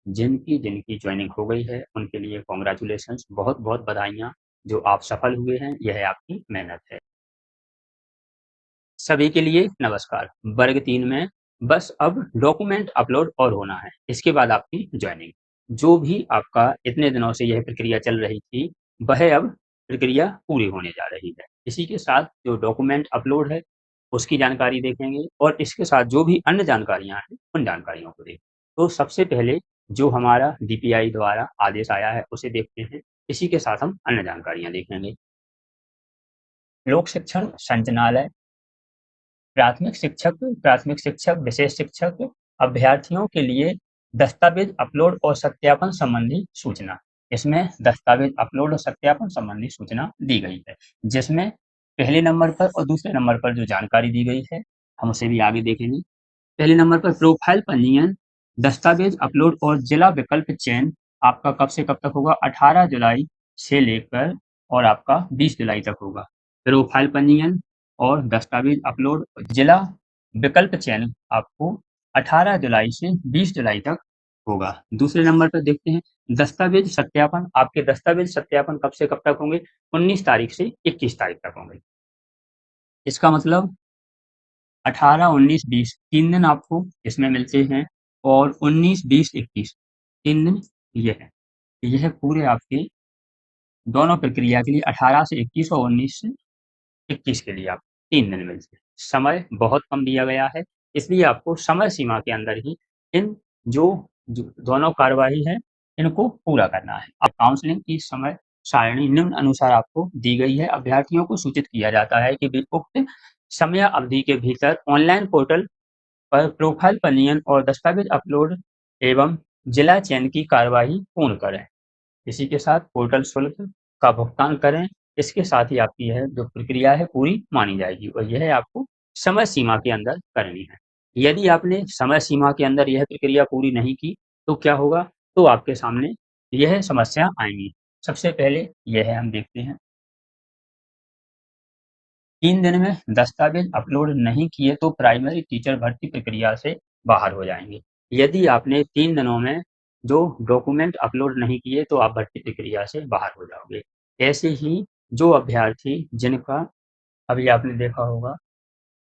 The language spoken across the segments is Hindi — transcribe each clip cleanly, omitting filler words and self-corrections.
जिनकी जिनकी ज्वाइनिंग हो गई है उनके लिए कॉन्ग्रेचुलेशंस, बहुत बहुत बधाइयाँ। जो आप सफल हुए हैं यह आपकी मेहनत है। सभी के लिए नमस्कार। वर्ग 3 में बस अब डॉक्यूमेंट अपलोड और होना है, इसके बाद आपकी ज्वाइनिंग। जो भी आपका इतने दिनों से यह प्रक्रिया चल रही थी, वह अब प्रक्रिया पूरी होने जा रही है। इसी के साथ जो डॉक्यूमेंट अपलोड है, उसकी जानकारी देखेंगे और इसके साथ जो भी अन्य जानकारियाँ हैं, उन जानकारियों को देखेंगे। तो सबसे पहले जो हमारा डीपीआई द्वारा आदेश आया है, उसे देखते हैं। इसी के साथ हम अन्य जानकारियाँ देखेंगे। लोक शिक्षण संचालनालय प्राथमिक शिक्षक, विशेष शिक्षक, अभ्यर्थियों के लिए दस्तावेज अपलोड और सत्यापन संबंधी सूचना। इसमें दस्तावेज अपलोड और सत्यापन संबंधी सूचना दी गई है, जिसमें पहले नंबर पर और दूसरे नंबर पर जो जानकारी दी गई है, हम उसे भी आगे देखेंगे। पहले नंबर पर प्रोफाइल पंजीयन, दस्तावेज अपलोड और जिला विकल्प चयन आपका कब से कब तक होगा? 18 जुलाई से लेकर और आपका 20 जुलाई तक होगा। प्रोफाइल पंजीयन और दस्तावेज अपलोड, जिला विकल्प चयन आपको 18 जुलाई से 20 जुलाई तक होगा। दूसरे नंबर पर देखते हैं दस्तावेज सत्यापन। आपके दस्तावेज सत्यापन कब से कब तक होंगे? 19 तारीख से 21 तारीख तक होंगे। इसका मतलब 18, 19, 20 3 दिन आपको इसमें मिलते हैं और 19, 20, 21 3 दिन ये है। यह पूरे आपके दोनों प्रक्रिया के लिए 18 से 21 और 19 से 21 के लिए आप 3 दिन मिलते हैं। समय बहुत कम दिया गया है, इसलिए आपको समय सीमा के अंदर ही इन जो जो दोनों कार्यवाही है, इनको पूरा करना है। अब काउंसलिंग की समय सारणी निम्न अनुसार आपको दी गई है। अभ्यर्थियों को सूचित किया जाता है कि वे उक्त समय अवधि के भीतर ऑनलाइन पोर्टल पर प्रोफाइल पंजीयन और दस्तावेज अपलोड एवं जिला चयन की कार्यवाही पूर्ण करें। इसी के साथ पोर्टल शुल्क का भुगतान करें। इसके साथ ही आपकी यह जो प्रक्रिया है पूरी मानी जाएगी और यह आपको समय सीमा के अंदर करनी है। यदि आपने समय सीमा के अंदर यह प्रक्रिया पूरी नहीं की तो क्या होगा? तो आपके सामने यह समस्या आएँगी। सबसे पहले यह हम देखते हैं। 3 दिन में दस्तावेज अपलोड नहीं किए तो प्राइमरी टीचर भर्ती प्रक्रिया से बाहर हो जाएँगे। यदि आपने 3 दिनों में जो डॉक्यूमेंट अपलोड नहीं किए तो आप भर्ती प्रक्रिया से बाहर हो जाओगे। ऐसे ही जो अभ्यर्थी जिनका अभी आपने देखा होगा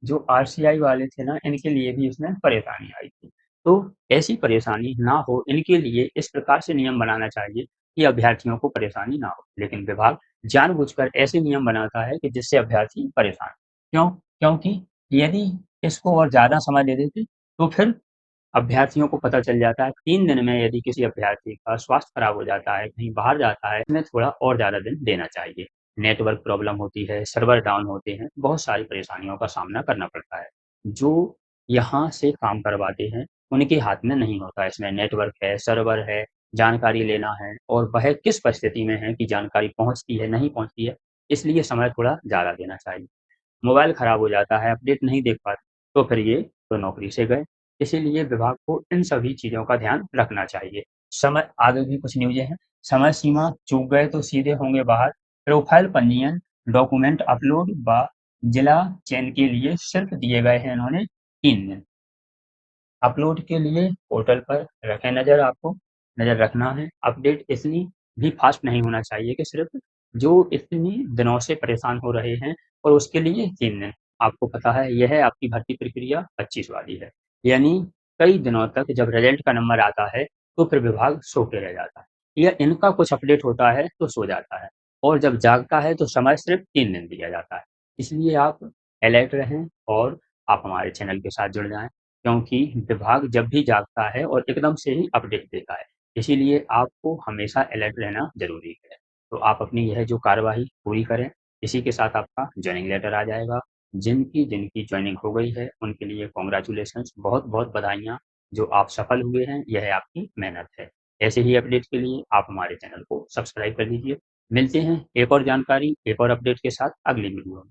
जो आरसीआई वाले थे ना, इनके लिए भी इसमें परेशानी आई थी। तो ऐसी परेशानी ना हो, इनके लिए इस प्रकार से नियम बनाना चाहिए कि अभ्यर्थियों को परेशानी ना हो। लेकिन विभाग जानबूझकर ऐसे नियम बनाता है कि जिससे अभ्यर्थी परेशान। क्यों? क्योंकि यदि इसको और ज़्यादा समय दे देते, तो फिर अभ्यर्थियों को पता चल जाता है 3 दिन में यदि किसी अभ्यर्थी का स्वास्थ्य खराब हो जाता है, कहीं बाहर जाता है, इसमें थोड़ा और ज़्यादा दिन देना चाहिए। नेटवर्क प्रॉब्लम होती है, सर्वर डाउन होते हैं, बहुत सारी परेशानियों का सामना करना पड़ता है। जो यहाँ से काम करवाते हैं, उनके हाथ में नहीं होता है। इसमें नेटवर्क है, सर्वर है, जानकारी लेना है और वह किस परिस्थिति में है कि जानकारी पहुँचती है, नहीं पहुँचती है, इसलिए समय थोड़ा ज़्यादा देना चाहिए। मोबाइल खराब हो जाता है, अपडेट नहीं देख पाते, तो फिर ये तो नौकरी से गए। इसीलिए विभाग को इन सभी चीज़ों का ध्यान रखना चाहिए। समय आगे भी कुछ न्यूज़ें हैं। समय सीमा चूक गए तो सीधे होंगे बाहर। प्रोफाइल पंजीयन, डॉक्यूमेंट अपलोड व जिला चयन के लिए सिर्फ दिए गए हैं इन्होंने 3 दिन। अपलोड के लिए पोर्टल पर रखें नज़र, आपको नज़र रखना है। अपडेट इतनी भी फास्ट नहीं होना चाहिए कि सिर्फ जो इतनी दिनों से परेशान हो रहे हैं और उसके लिए 3 दिन। आपको पता है यह आपकी भर्ती प्रक्रिया 25 वाली है। यानी कई दिनों तक जब रिजल्ट का नंबर आता है तो फिर विभाग सो के रह जाता है या इनका कुछ अपडेट होता है तो सो जाता है और जब जागता है तो समय सिर्फ 3 दिन दिया जाता है। इसलिए आप अलर्ट रहें और आप हमारे चैनल के साथ जुड़ जाएँ। क्योंकि विभाग जब भी जागता है और एकदम से ही अपडेट देता है, इसीलिए आपको हमेशा अलर्ट रहना ज़रूरी है। तो आप अपनी यह जो कार्यवाही पूरी करें, इसी के साथ आपका जॉइनिंग लेटर आ जाएगा। जिनकी जिनकी जॉइनिंग हो गई है, उनके लिए कांग्रेचुलेशंस, बहुत-बहुत बधाइयाँ। जो आप सफल हुए हैं, यह आपकी मेहनत है। ऐसे ही अपडेट के लिए आप हमारे चैनल को सब्सक्राइब कर लीजिए। मिलते हैं एक और जानकारी, एक और अपडेट के साथ अगली वीडियो में।